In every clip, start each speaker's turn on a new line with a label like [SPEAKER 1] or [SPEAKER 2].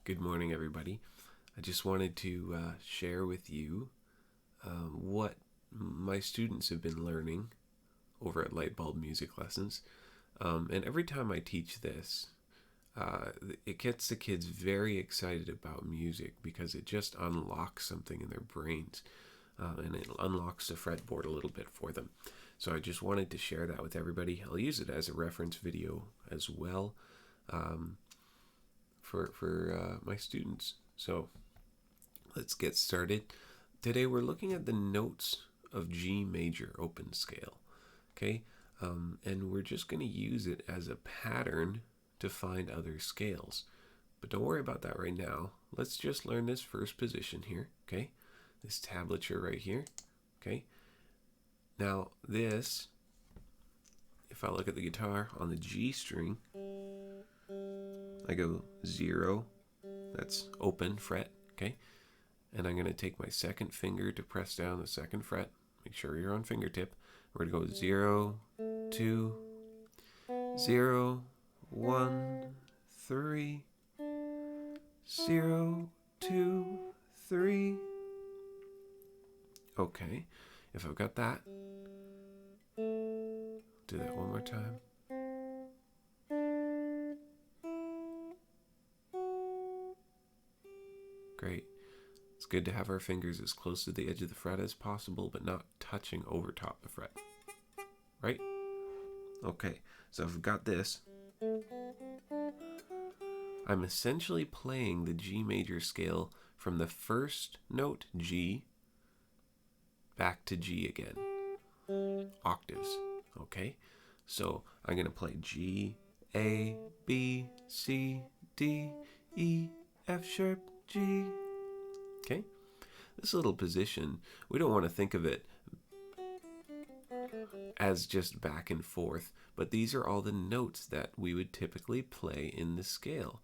[SPEAKER 1] Good morning, everybody. I just wanted to share with you what my students have been learning over at Lightbulb Music Lessons. And every time I teach this, it gets the kids very excited about music because it just unlocks something in their brains and it unlocks the fretboard a little bit for them. So I just wanted to share that with everybody. I'll use it as a reference video as well. For my students. So let's get started. Today we're looking at the notes of G major open scale. Okay, and we're just going to use it as a pattern to find other scales. But don't worry about that right now. Let's just learn this first position here. Okay, this tablature right here. Okay, now this, if I look at the guitar on the G string, I go 0, that's open fret, okay? And I'm going to take my second finger to press down the second fret. Make sure you're on fingertip. We're going to go 0, 2, 0, 1, 3, 0, 2, 3. Okay, if I've got that, do that one more time. Great. It's good to have our fingers as close to the edge of the fret as possible, but not touching over top the fret. Right? Okay, so I've got this. I'm essentially playing the G major scale from the first note, G, back to G again. Octaves. Okay? So I'm going to play G, A, B, C, D, E, F sharp, G. Okay? This little position, we don't want to think of it as just back and forth, but these are all the notes that we would typically play in the scale,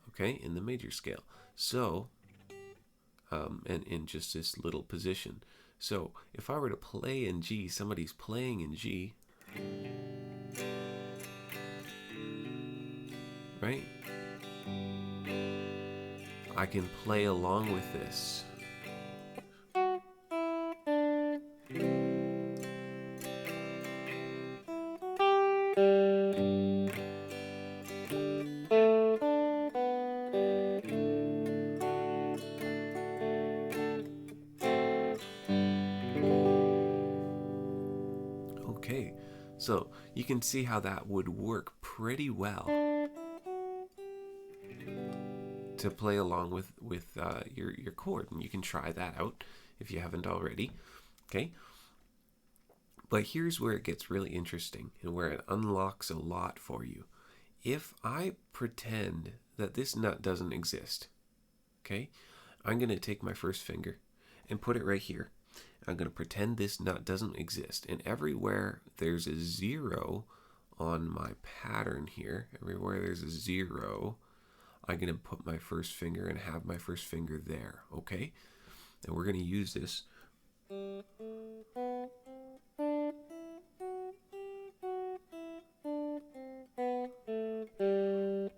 [SPEAKER 1] okay, in the major scale. So, and in just this little position. So, if I were to play in G, somebody's playing in G, right? I can play along with this. Okay, so you can see how that would work pretty well to play along with your chord, and you can try that out if you haven't already. Okay, but here's where it gets really interesting and where it unlocks a lot for you. If I pretend that this nut doesn't exist, okay, I'm going to take my first finger and put it right here. I'm going to pretend this nut doesn't exist, and everywhere there's a 0 on my pattern here, everywhere there's a 0, I'm going to put my first finger and have my first finger there, okay? And we're going to use this.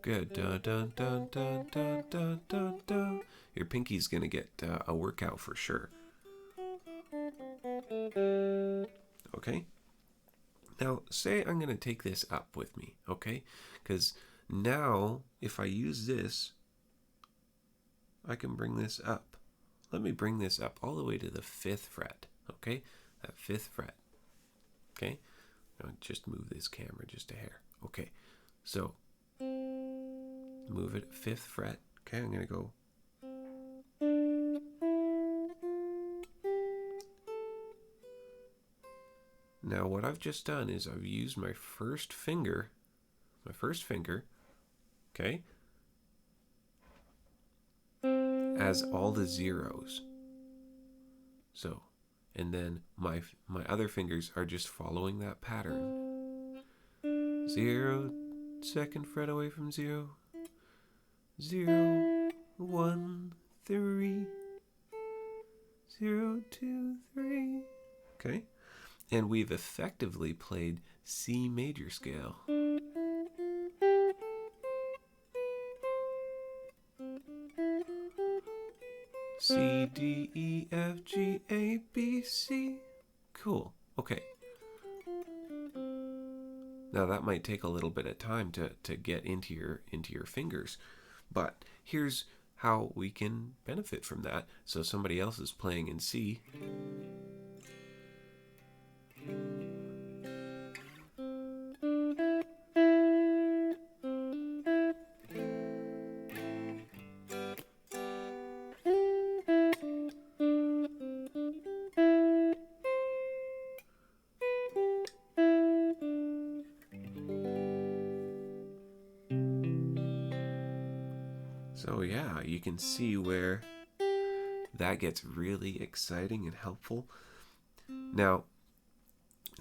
[SPEAKER 1] Good. Dun, dun, dun, dun, dun, dun, dun, dun. Your pinky's going to get a workout for sure. Okay? Now, say I'm going to take this up with me, okay? Because now, if I use this, I can bring this up. Let me bring this up all the way to the 5th fret, okay? That 5th fret, okay? Now, just move this camera just a hair. Okay, so move it 5th fret. Okay, I'm going to go. Now, what I've just done is I've used my first finger, okay, as all the zeros. So, and then my other fingers are just following that pattern. 0, 2nd fret away from 0, 0, 1, 3, 0, 2, 3. Okay? And we've effectively played C major scale. C, D, E, F, G, A, B, C. Cool. Okay. Now that might take a little bit of time to get into your fingers, but here's how we can benefit from that. So somebody else is playing in C. So yeah, you can see where that gets really exciting and helpful. Now,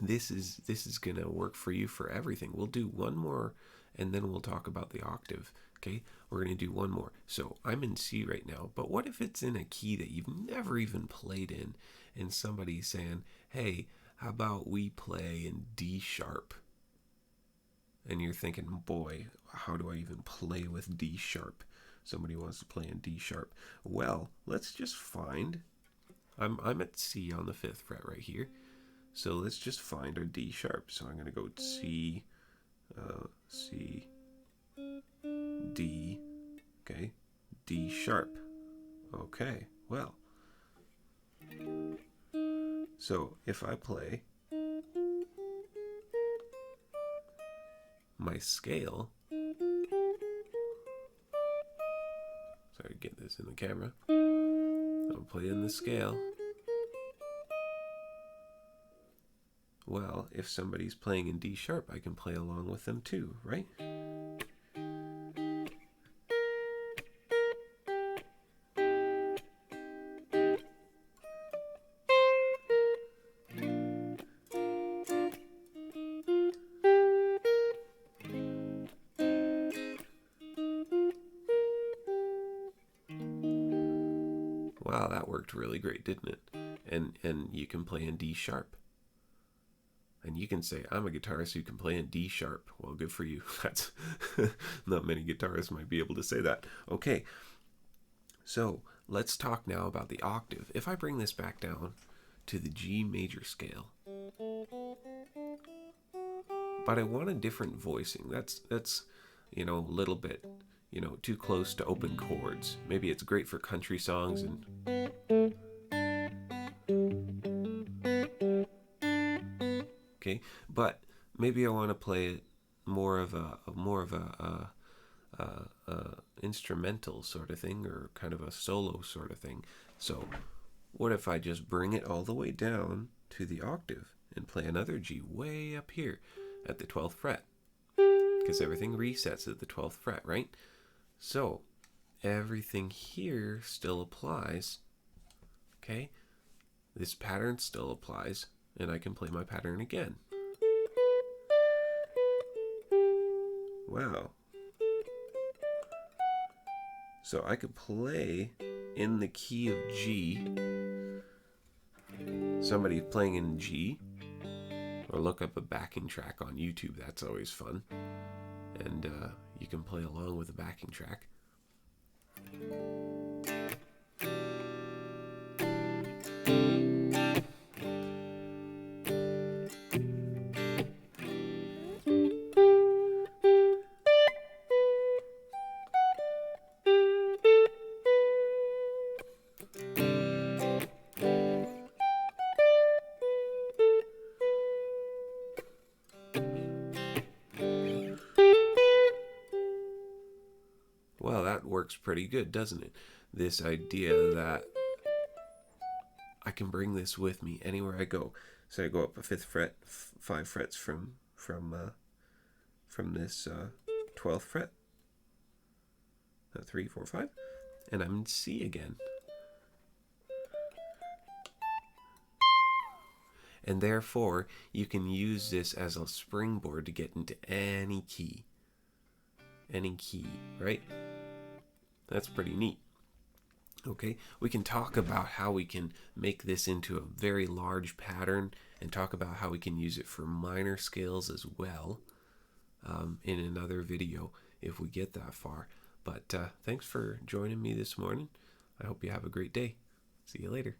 [SPEAKER 1] this is going to work for you for everything. We'll do one more and then we'll talk about the octave. Okay? We're going to do one more. So, I'm in C right now, but what if it's in a key that you've never even played in and somebody's saying, "Hey, how about we play in D sharp?" And you're thinking, "Boy, how do I even play with D sharp?" Somebody wants to play in D sharp. Well, let's just find. I'm at C on the 5th fret right here. So let's just find our D sharp. So I'm going to go C, C, D, okay, D sharp. Okay, well, so if I play my scale, sorry, get this in the camera. I'll play in the scale. Well, if somebody's playing in D sharp, I can play along with them too, right? Wow, that worked really great, didn't it? And you can play in D sharp. And you can say, "I'm a guitarist who can play in D sharp." Well, good for you. That's not many guitarists might be able to say that. Okay, so let's talk now about the octave. If I bring this back down to the G major scale, but I want a different voicing. That's a little bit too close to open chords. Maybe it's great for country songs and okay, but maybe I want to play it more of a instrumental sort of thing, or kind of a solo sort of thing. So what if I just bring it all the way down to the octave and play another G way up here at the 12th fret? Because everything resets at the 12th fret, right? So everything here still applies. Okay? This pattern still applies, and I can play my pattern again. Wow. So I could play in the key of G. Somebody playing in G, or look up a backing track on YouTube. That's always fun. And you can play along with the backing track. Well, that works pretty good, doesn't it? This idea that I can bring this with me anywhere I go. So I go up a 5th fret, 5 frets from this 12th fret, 3, 4, 5, and I'm in C again. And therefore, you can use this as a springboard to get into any key. Any key, right? That's pretty neat. Okay, we can talk about how we can make this into a very large pattern and talk about how we can use it for minor scales as well in another video if we get that far. But thanks for joining me this morning. I hope you have a great day. See you later.